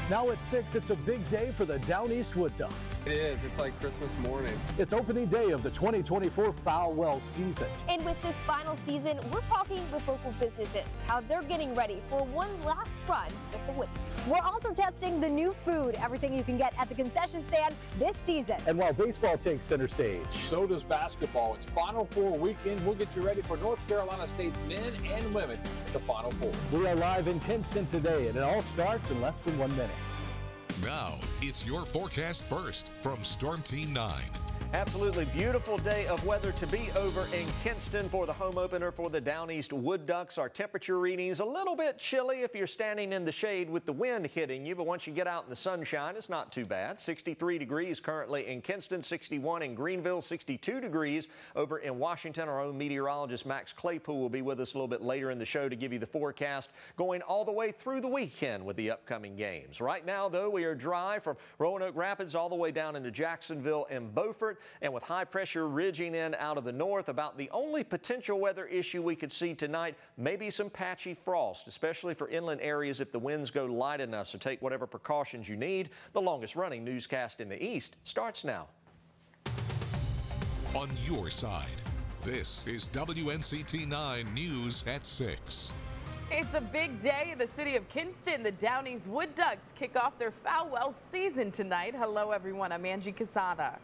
Now at 6, it's a big day for the Down East Wood Ducks. It is. It's like Christmas morning. It's opening day of the 2024 foul well season. And with this final season, we're talking with local businesses, how they're getting ready for one last run with the Wood. We're also testing the new food, everything you can get at the concession stand this season. And while baseball takes center stage, so does basketball. It's Final Four weekend. We'll get you ready for North Carolina State's men and women at the Final Four. We are live in Kinston today, and it all starts in less than 1 minute. Now, it's your forecast first from Storm Team 9. Absolutely beautiful day of weather to be over in Kinston for the home opener for the Down East Wood Ducks. Our temperature readings a little bit chilly if you're standing in the shade with the wind hitting you, but once you get out in the sunshine, it's not too bad. 63 degrees currently in Kinston, 61 in Greenville, 62 degrees over in Washington. Our own meteorologist Max Claypool will be with us a little bit later in the show to give you the forecast going all the way through the weekend with the upcoming games. Right now, though, we are dry from Roanoke Rapids all the way down into Jacksonville and Beaufort. And with high pressure ridging in out of the north, about the only potential weather issue we could see tonight, maybe some patchy frost, especially for inland areas if the winds go light enough. So take whatever precautions you need. The longest running newscast in the East starts now. On your side, this is WNCT 9 News at 6. It's a big day in the city of Kinston. The Down East Wood Ducks kick off their foul well season tonight. Hello, everyone. I'm Angie Casada.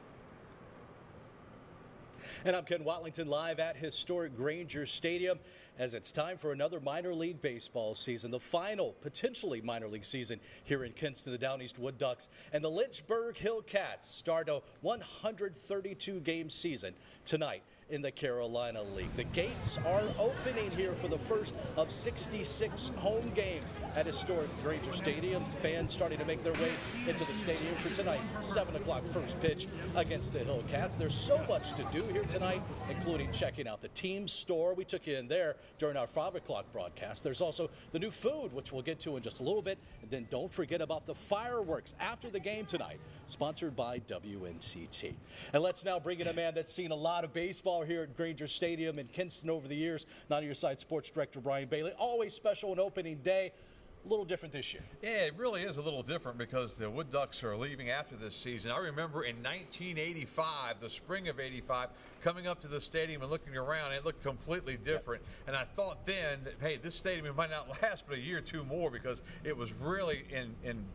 And I'm Ken Watlington live at historic Granger Stadium as it's time for another minor league baseball season, the final potentially minor league season here in Kinston. The Down East Wood Ducks and the Lynchburg Hillcats start a 132 game season tonight in the Carolina League. The gates are opening here for the first of 66 home games at historic Granger Stadium. Fans starting to make their way into the stadium for tonight's 7 o'clock first pitch against the Hillcats. There's so much to do here tonight, including checking out the team store. We took you in there during our 5 o'clock broadcast. There's also the new food, which we'll get to in just a little bit. And then don't forget about the fireworks after the game tonight, sponsored by WNCT. And let's now bring in a man that's seen a lot of baseball here at Granger Stadium in Kinston over the years. 90 Your Side Sports Director Brian Bailey. Always special on opening day. A little different this year. Yeah, it really is a little different because the Wood Ducks are leaving after this season. I remember in 1985, the spring of '85, coming up to the stadium and looking around, it looked completely different. Yep. And I thought then that, hey, this stadium might not last but a year or two more because it was really in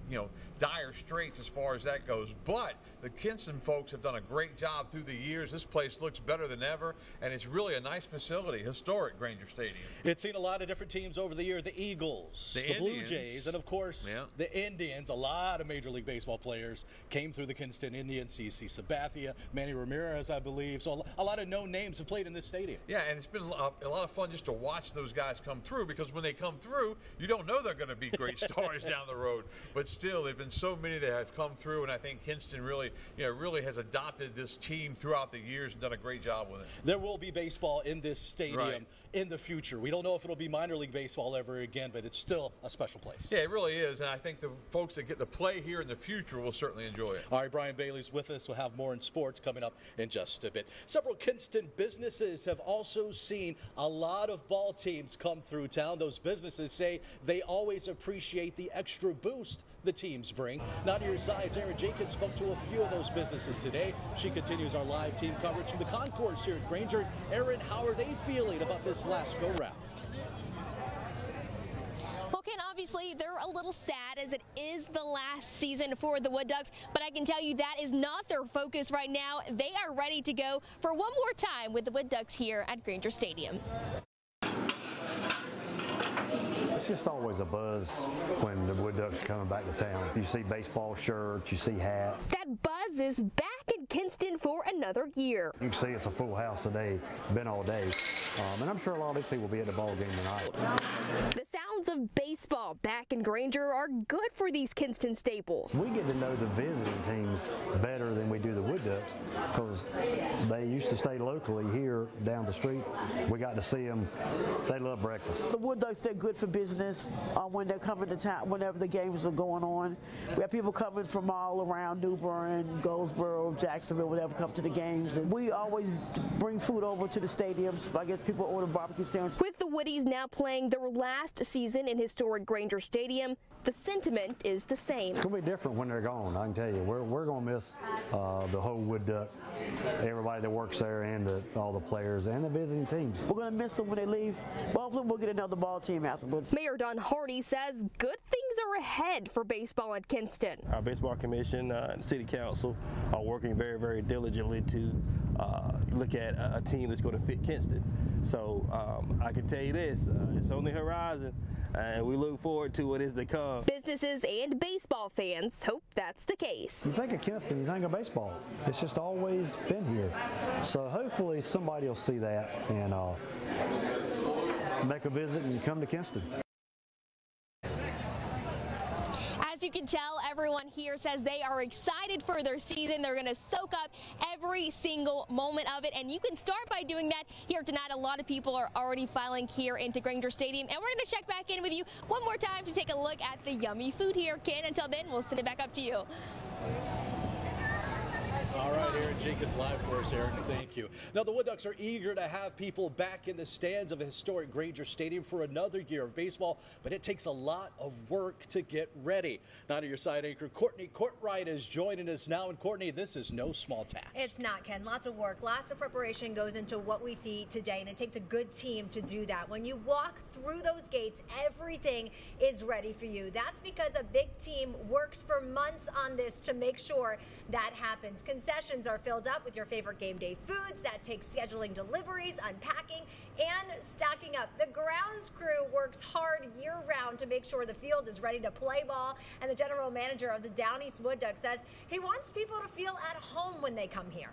dire straits as far as that goes. But the Kinston folks have done a great job through the years. This place looks better than ever, and it's really a nice facility, historic Granger Stadium. It's seen a lot of different teams over the year. The Eagles, the Blue Jays, and of course the Indians. A lot of Major League Baseball players came through the Kinston Indians. CC Sabathia, Manny Ramirez, I believe. So a lot of known names have played in this stadium. Yeah, and it's been a lot of fun just to watch those guys come through, because when they come through, you don't know they're going to be great stars down the road. But still, there have been so many that have come through, and I think Kinston really has adopted this team throughout the years and done a great job with it. There will be baseball in this stadium in the future. We don't know if it'll be minor league baseball ever again, but it's still a special place. Yeah, it really is, and I think the folks that get to play here in the future will certainly enjoy it. All right, Brian Bailey's with us. We'll have more in sports coming up in just a bit. Several Kinston businesses have also seen a lot of ball teams come through town. Those businesses say they always appreciate the extra boost the teams bring. Now to your sides, Erin Jenkins spoke to a few of those businesses today. She continues our live team coverage from the concourse here at Granger. Erin, how are they feeling about this last go-round? Well, Ken, obviously they're a little sad as it is the last season for the Wood Ducks, but I can tell you that is not their focus right now. They are ready to go for one more time with the Wood Ducks here at Granger Stadium. It's just always a buzz when the Wood Ducks are coming back to town. You see baseball shirts, you see hats. That buzz is back in Kinston for another year. You can see it's a full house today, been all day. And I'm sure a lot of these people will be at the ball game tonight. The sounds of baseball back in Granger are good for these Kinston staples. We get to know the visiting teams better than we do the Wood Ducks because they used to stay locally here down the street. We got to see them. They love breakfast. The Wood Ducks, they're good for business when they're coming to town, whenever the games are going on. We have people coming from all around New Bern, Goldsboro, Jacksonville, whatever, come to the games. And we always bring food over to the stadiums. I guess people order barbecue sandwiches. With the Woodies now playing their last season season in historic Granger Stadium, the sentiment is the same. It's going to be different when they're gone, I can tell you. We're going to miss the whole Wood Duck, everybody that works there, and all the players and the visiting teams. We're going to miss them when they leave. Well, hopefully we'll get another ball team afterwards. Mayor Don Hardy says good things are ahead for baseball at Kinston. Our baseball commission and city council are working very, very diligently to look at a team that's going to fit Kinston. So I can tell you this, it's on the horizon, and we look forward to what is to come. Businesses and baseball fans hope that's the case. You think of Kinston, you think of baseball. It's just always been here. So hopefully somebody will see that and make a visit and come to Kinston. As you can tell, everyone here says they are excited for their season. They're going to soak up every single moment of it, and you can start by doing that here tonight. A lot of people are already filing here into Granger Stadium, and we're going to check back in with you one more time to take a look at the yummy food here, Ken. Until then, we'll send it back up to you. All right, Aaron Jenkins live for us, Aaron. Thank you. Now, the Wood Ducks are eager to have people back in the stands of historic Granger Stadium for another year of baseball, but it takes a lot of work to get ready. Now to your side anchor, Courtney Courtwright is joining us now. And Courtney, this is no small task. It's not, Ken. Lots of work, lots of preparation goes into what we see today, and it takes a good team to do that. When you walk through those gates, everything is ready for you. That's because a big team works for months on this to make sure that happens. Concessions are filled up with your favorite game day foods. That takes scheduling deliveries, unpacking, and stocking up. The grounds crew works hard year-round to make sure the field is ready to play ball, and the general manager of the Down East Wood Ducks says he wants people to feel at home when they come here.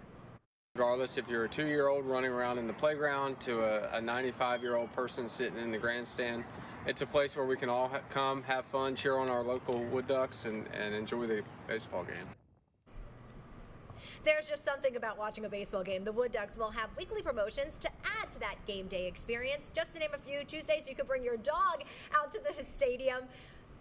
Regardless if you're a 2-year-old running around in the playground to a 95-year-old person sitting in the grandstand, it's a place where we can all come, have fun, cheer on our local Wood Ducks, and enjoy the baseball game. There's just something about watching a baseball game. The Wood Ducks will have weekly promotions to add to that game day experience. Just to name a few, Tuesdays you could bring your dog out to the stadium.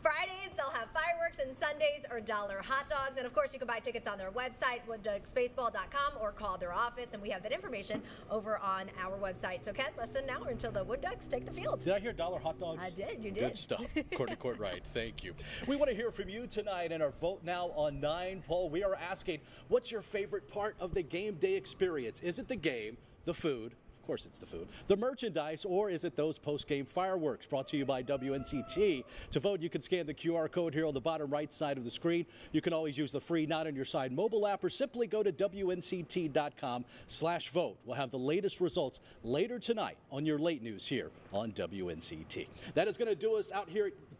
Fridays, they'll have fireworks, and Sundays are dollar hot dogs. And of course, you can buy tickets on their website, woodducksbaseball.com, or call their office. And we have that information over on our website. So, Ken, less than an hour until the Wood Ducks take the field. Did I hear dollar hot dogs? I did. You did. Good stuff. Courtney Courtwright, thank you. We want to hear from you tonight in our Vote Now on 9 poll. We are asking, what's your favorite part of the game day experience? Is it the game, the food? Of course it's the food, the merchandise, or is it those post-game fireworks? Brought to you by WNCT. To vote, you can scan the QR code here on the bottom right side of the screen. You can always use the free Not On Your Side mobile app, or simply go to WNCT.com/vote. We'll have the latest results later tonight on your late news here on WNCT. That is going to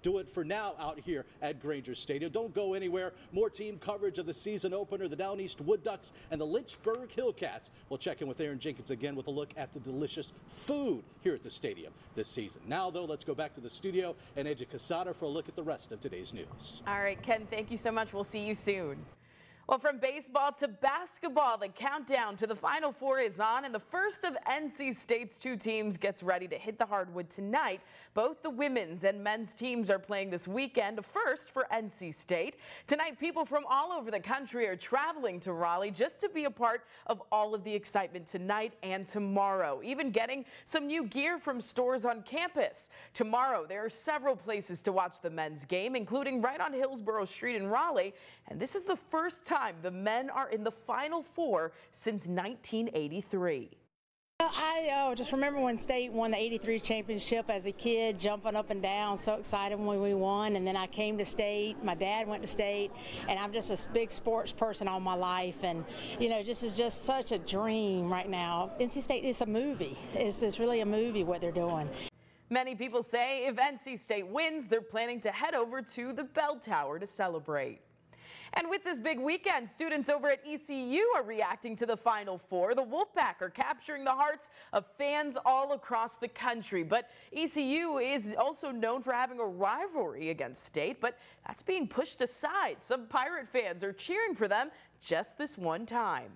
do it for now out here at Granger Stadium. Don't go anywhere. More team coverage of the season opener, the Down East Wood Ducks and the Lynchburg Hillcats. We'll check in with Aaron Jenkins again with a look at the delicious food here at the stadium this season. Now, though, let's go back to the studio and Edge Casada for a look at the rest of today's news. All right, Ken, thank you so much. We'll see you soon. Well, from baseball to basketball, the countdown to the Final Four is on, and the first of NC State's 2 teams gets ready to hit the hardwood tonight. Both the women's and men's teams are playing this weekend, a first for NC State. Tonight, people from all over the country are traveling to Raleigh just to be a part of all of the excitement tonight and tomorrow, even getting some new gear from stores on campus. Tomorrow, there are several places to watch the men's game, including right on Hillsborough Street in Raleigh, and this is the first time the men are in the Final Four since 1983. I just remember when State won the '83 championship as a kid, jumping up and down, so excited when we won. And then I came to State. My dad went to State, and I'm just a big sports person all my life. And you know, this is just such a dream right now. NC State is a movie. It's really a movie what they're doing. Many people say if NC State wins, they're planning to head over to the Bell Tower to celebrate. And with this big weekend, students over at ECU are reacting to the Final Four. The Wolfpack are capturing the hearts of fans all across the country. But ECU is also known for having a rivalry against State, but that's being pushed aside. Some Pirate fans are cheering for them just this one time.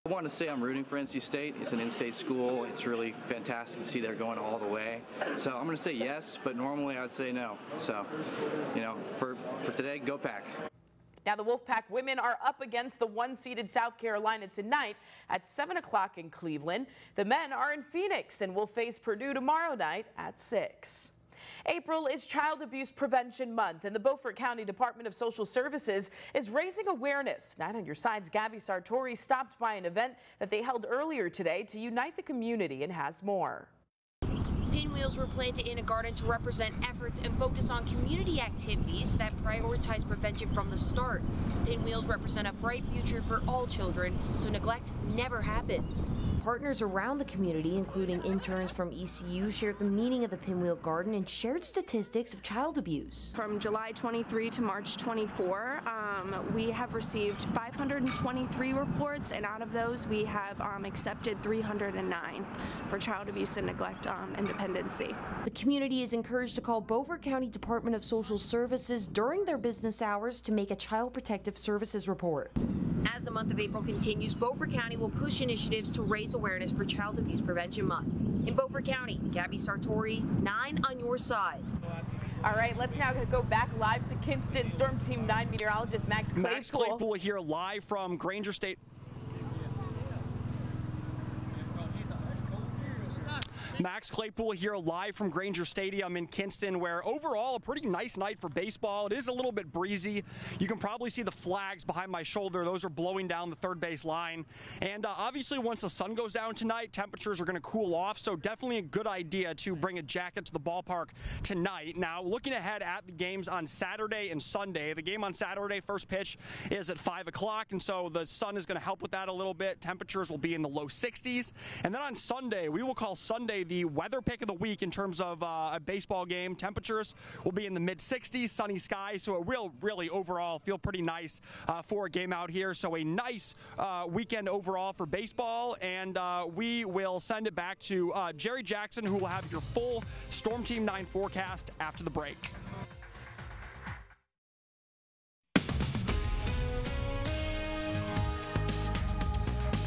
I want to say I'm rooting for NC State. It's an in-state school. It's really fantastic to see they're going all the way. So I'm going to say yes, but normally I would say no. So, you know, for today, go Pack. Now, the Wolfpack women are up against the 1-seeded South Carolina tonight at 7 o'clock in Cleveland. The men are in Phoenix and will face Purdue tomorrow night at 6. April is Child Abuse Prevention Month, and the Beaufort County Department of Social Services is raising awareness. 9 on Your Side's Gabby Sartori stopped by an event that they held earlier today to unite the community and has more. Pinwheels were planted in a garden to represent efforts and focus on community activities that prioritize prevention from the start. Pinwheels represent a bright future for all children, so neglect never happens. Partners around the community, including interns from ECU, shared the meaning of the Pinwheel Garden and shared statistics of child abuse. From July 23 to March 24, we have received 523 reports, and out of those we have accepted 309 for child abuse and neglect and dependency. The community is encouraged to call Beaufort County Department of Social Services during their business hours to make a Child Protective Services report. As the month of April continues, Beaufort County will push initiatives to raise awareness for Child Abuse Prevention Month. In Beaufort County, Gabby Sartori, 9 on Your Side. All right, let's now go back live to Kinston. Storm Team 9 meteorologist Max Claypool. Max Claypool here live from Granger State. Max Claypool here live from Granger Stadium in Kinston, where overall a pretty nice night for baseball. It is a little bit breezy. You can probably see the flags behind my shoulder. Those are blowing down the third base line. And obviously once the sun goes down tonight, temperatures are going to cool off, so definitely a good idea to bring a jacket to the ballpark tonight. Now, looking ahead at the games on Saturday and Sunday, the game on Saturday, first pitch is at 5 o'clock, and so the sun is going to help with that a little bit. Temperatures will be in the low 60s. And then on Sunday, we will call Sunday the weather pick of the week in terms of a baseball game. Temperatures will be in the mid-60s, sunny skies, so it will really overall feel pretty nice for a game out here. So a nice weekend overall for baseball, and we will send it back to Jerry Jackson, who will have your full Storm Team 9 forecast after the break.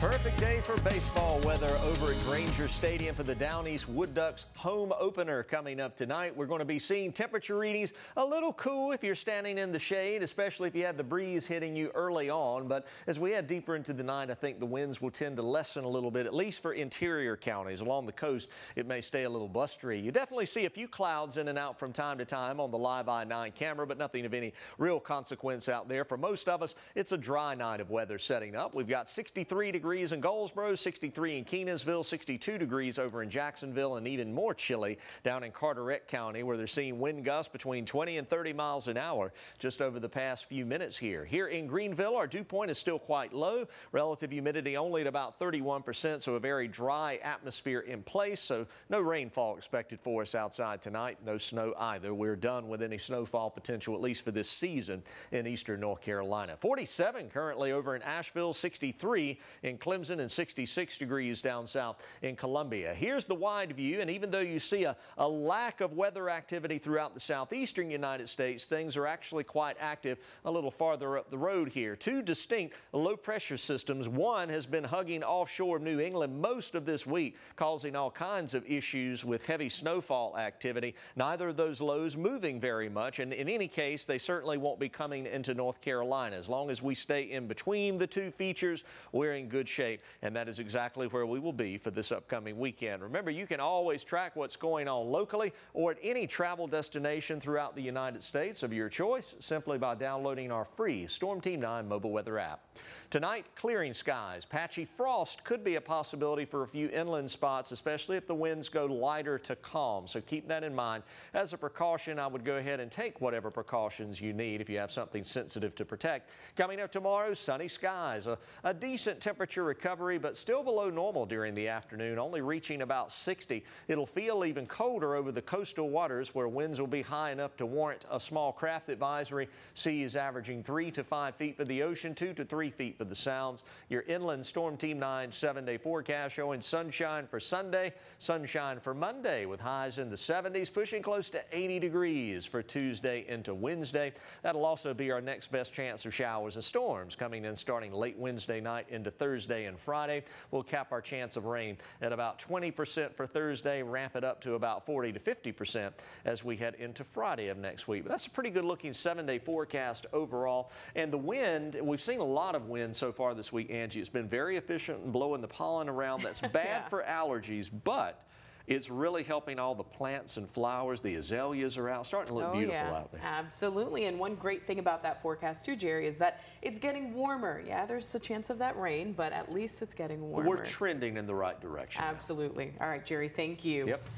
Perfect day for baseball weather over at Granger Stadium for the Down East Wood Ducks home opener coming up tonight. We're going to be seeing temperature readings a little cool if you're standing in the shade, especially if you had the breeze hitting you early on. But as we head deeper into the night, I think the winds will tend to lessen a little bit, at least for interior counties. Along the coast, it may stay a little blustery. You definitely see a few clouds in and out from time to time on the Live I-9 camera, but nothing of any real consequence out there. For most of us, it's a dry night of weather setting up. We've got 63 degrees in Goldsboro, 63 in Kenansville, 62 degrees over in Jacksonville, and even more chilly down in Carteret County, where they're seeing wind gusts between 20 and 30 miles an hour just over the past few minutes here. Here in Greenville, our dew point is still quite low. Relative humidity only at about 31%, so a very dry atmosphere in place. So no rainfall expected for us outside tonight. No snow either. We're done with any snowfall potential, at least for this season in eastern North Carolina. 47 currently over in Asheville, 63 in Clemson, and 66 degrees down south in Columbia. Here's the wide view, and even though you see a lack of weather activity throughout the southeastern United States, things are actually quite active a little farther up the road here. Two distinct low pressure systems. One has been hugging offshore of New England most of this week, causing all kinds of issues with heavy snowfall activity. Neither of those lows moving very much, and in any case, they certainly won't be coming into North Carolina. As long as we stay in between the two features, we're in good shape, and that is exactly where we will be for this upcoming weekend. Remember, you can always track what's going on locally or at any travel destination throughout the United States of your choice simply by downloading our free Storm Team 9 mobile weather app. Tonight, clearing skies. Patchy frost could be a possibility for a few inland spots, especially if the winds go lighter to calm. So keep that in mind. As a precaution, I would go ahead and take whatever precautions you need if you have something sensitive to protect. Coming up tomorrow, sunny skies. A decent temperature recovery, but still below normal during the afternoon, only reaching about 60. It'll feel even colder over the coastal waters where winds will be high enough to warrant a small craft advisory. Seas averaging 3 to 5 feet for the ocean, 2 to 3 feet for the sounds. Your inland Storm Team 9 7-day forecast showing sunshine for Sunday, sunshine for Monday with highs in the 70s, pushing close to 80 degrees for Tuesday into Wednesday. That'll also be our next best chance of showers and storms coming in starting late Wednesday night into Thursday and Friday. We'll cap our chance of rain at about 20% for Thursday, ramp it up to about 40 to 50% as we head into Friday of next week. But that's a pretty good looking 7-day forecast overall. And the wind, we've seen a lot of wind so far this week, Angie. It's been very efficient in blowing the pollen around. That's bad for allergies, but It's really helping all the plants and flowers. The azaleas are out, starting to look beautiful out there. Absolutely. And one great thing about that forecast too, Jerry, is that it's getting warmer. Yeah, there's a chance of that rain, but at least it's getting warmer. We're trending in the right direction. Absolutely. All right, Jerry, thank you. Yep.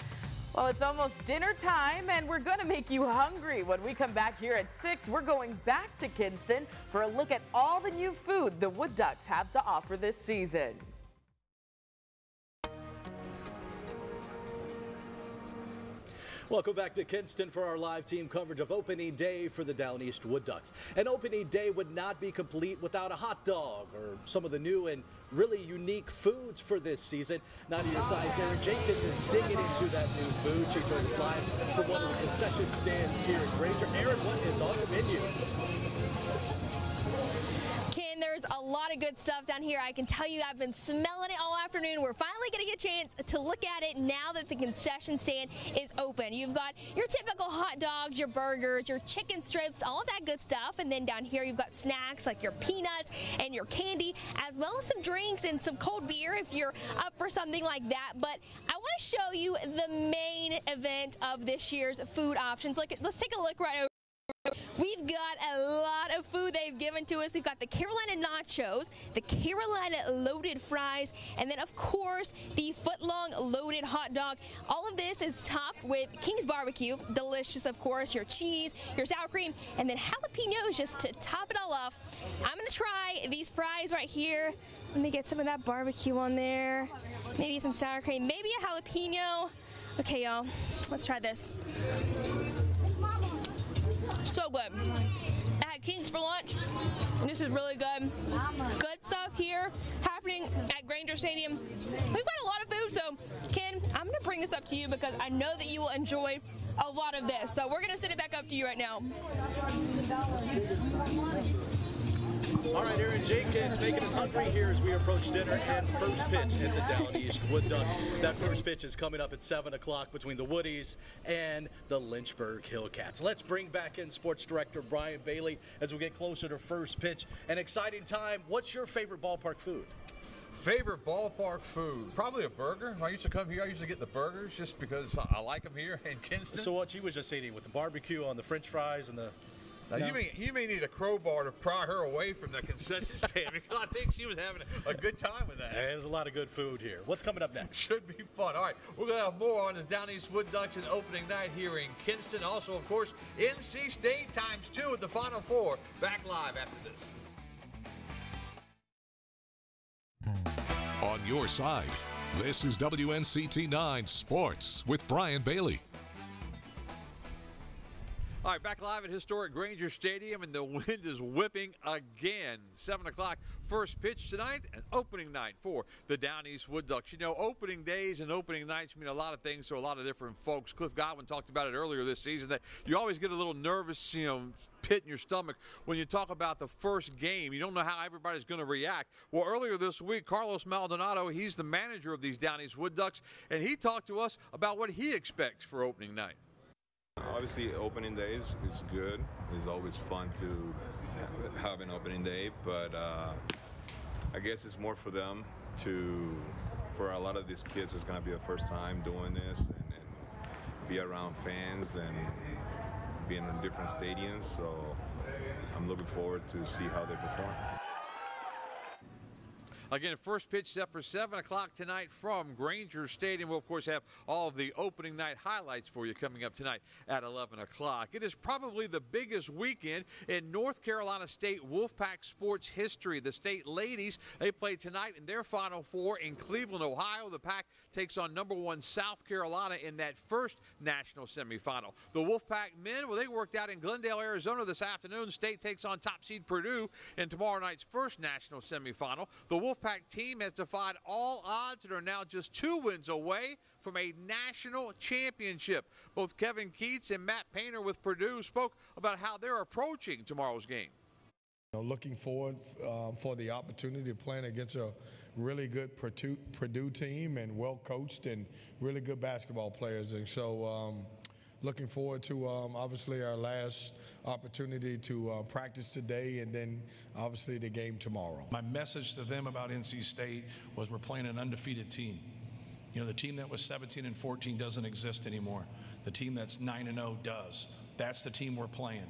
Well, it's almost dinner time, and we're going to make you hungry. When we come back here at 6, we're going back to Kinston for a look at all the new food the Wood Ducks have to offer this season. Welcome back to Kinston for our live team coverage of opening day for the Down East Wood Ducks. An opening day would not be complete without a hot dog or some of the new and really unique foods for this season. Now to your sides, Erin Jenkins is digging into that new food. She joins us live from one of the concession stands here in Granger. Erin, what is on the menu? Ken, there's a lot of good stuff down here. I can tell you I've been smelling it all afternoon. We're finally going to get a chance to look at it now that the concession stand is open. You've got your typical hot dogs, your burgers, your chicken strips, all of that good stuff. And then down here you've got snacks like your peanuts and your candy, as well as some drinks and some cold beer if you're up for something like that. But I want to show you the main event of this year's food options. Let's take a look right over. We've got a lot of food they've given to us. We've got the Carolina nachos, the Carolina loaded fries, and then of course the foot-long loaded hot dog. All of this is topped with King's barbecue, delicious of course, your cheese, your sour cream, and then jalapenos just to top it all off. I'm gonna try these fries right here. Let me get some of that barbecue on there, maybe some sour cream, maybe a jalapeno. Okay y'all, let's try this. So good. I had King's for lunch. This is really good. Good stuff here happening at Granger Stadium. We've got a lot of food, so Ken, I'm going to bring this up to you because I know that you will enjoy a lot of this. So we're going to send it back up to you right now. All right, Erin Jenkins making us hungry here as we approach dinner and first pitch at the Down East Wood Ducks. That first pitch is coming up at 7 o'clock between the Woodies and the Lynchburg Hillcats. Let's bring back in Sports Director Brian Bailey as we get closer to first pitch. An exciting time. What's your favorite ballpark food? Favorite ballpark food? Probably a burger. When I used to come here, I used to get the burgers just because I like them here in Kinston. So what she was just eating with the barbecue on the French fries and the... Now, you may need a crowbar to pry her away from the concession stand because I think she was having a good time with that. And there's a lot of good food here. What's coming up next? Should be fun. All right, we're going to have more on the Down East Wood Ducks and opening night here in Kinston. Also, of course, NC State ×2 at the Final Four. Back live after this. On your side, this is WNCT 9 Sports with Brian Bailey. All right, back live at historic Granger Stadium, and the wind is whipping again. 7 o'clock, first pitch tonight, and opening night for the Down East Wood Ducks. You know, opening days and opening nights mean a lot of things to a lot of different folks. Cliff Godwin talked about it earlier this season, that you always get a little nervous, pit in your stomach when you talk about the first game. You don't know how everybody's going to react. Well, earlier this week, Carlos Maldonado, he's the manager of these Down East Wood Ducks, and he talked to us about what he expects for opening night. Obviously, opening days is good. It's always fun to have an opening day, but I guess it's more for them for a lot of these kids, it's going to be the first time doing this and be around fans and being in different stadiums. So I'm looking forward to see how they perform. Again, first pitch set for 7 o'clock tonight from Granger Stadium. We'll, of course, have all of the opening night highlights for you coming up tonight at 11 o'clock. It is probably the biggest weekend in North Carolina State Wolfpack sports history. The State ladies, they play tonight in their Final Four in Cleveland, Ohio. The Pack takes on #1 South Carolina in that first national semifinal. The Wolfpack men, well, they worked out in Glendale, Arizona this afternoon. State takes on top seed Purdue in tomorrow night's first national semifinal. The Wolfpack team has defied all odds and are now just 2 wins away from a national championship. Both Kevin Keats and Matt Painter with Purdue spoke about how they're approaching tomorrow's game. Looking forward for the opportunity of playing against a really good Purdue team and well coached and really good basketball players. And so looking forward to obviously our last opportunity to practice today and then obviously the game tomorrow. My message to them about NC State was we're playing an undefeated team. You know, the team that was 17-14 doesn't exist anymore. The team that's 9-0 does. That's the team we're playing.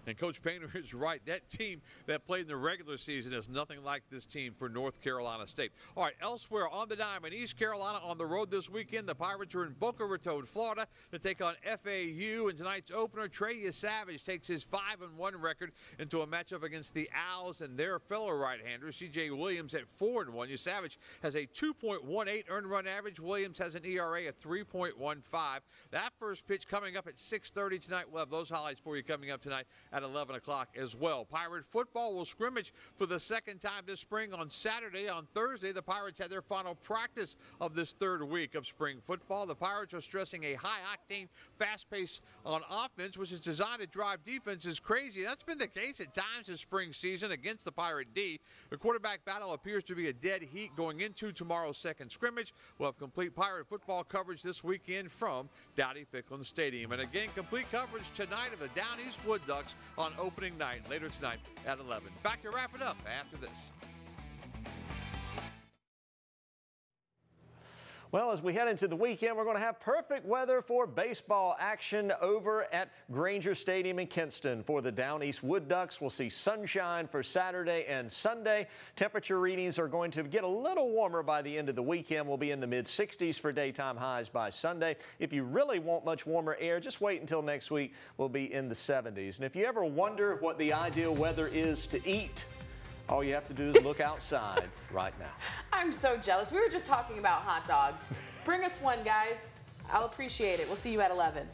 And Coach Painter is right. That team that played in the regular season is nothing like this team for North Carolina State. All right, elsewhere on the dime in East Carolina on the road this weekend, the Pirates are in Boca Raton, Florida to take on FAU. In tonight's opener, Trey Savage takes his 5-1 record into a matchup against the Owls and their fellow right-hander, C.J. Williams, at 4-1. Savage has a 2.18 earned run average. Williams has an ERA of 3.15. That first pitch coming up at 6:30 tonight. We'll have those highlights for you coming up tonight at 11 o'clock as well. Pirate football will scrimmage for the second time this spring on Saturday. On Thursday, the Pirates had their final practice of this third week of spring football. The Pirates are stressing a high-octane, fast pace on offense, which is designed to drive defenses crazy. That's been the case at times this spring season against the Pirate D. The quarterback battle appears to be a dead heat going into tomorrow's second scrimmage. We'll have complete Pirate football coverage this weekend from Dowdy-Ficklin Stadium. And again, complete coverage tonight of the Down East Wood Ducks on opening night later tonight at 11. Back to wrap it up after this. Well, as we head into the weekend, we're going to have perfect weather for baseball action over at Granger Stadium in Kinston. For the Down East Wood Ducks, we'll see sunshine for Saturday and Sunday. Temperature readings are going to get a little warmer by the end of the weekend. We'll be in the mid-60s for daytime highs by Sunday. If you really want much warmer air, just wait until next week. We'll be in the 70s. And if you ever wonder what the ideal weather is to eat, all you have to do is look outside right now. I'm so jealous. We were just talking about hot dogs. Bring us one, guys. I'll appreciate it. We'll see you at 11.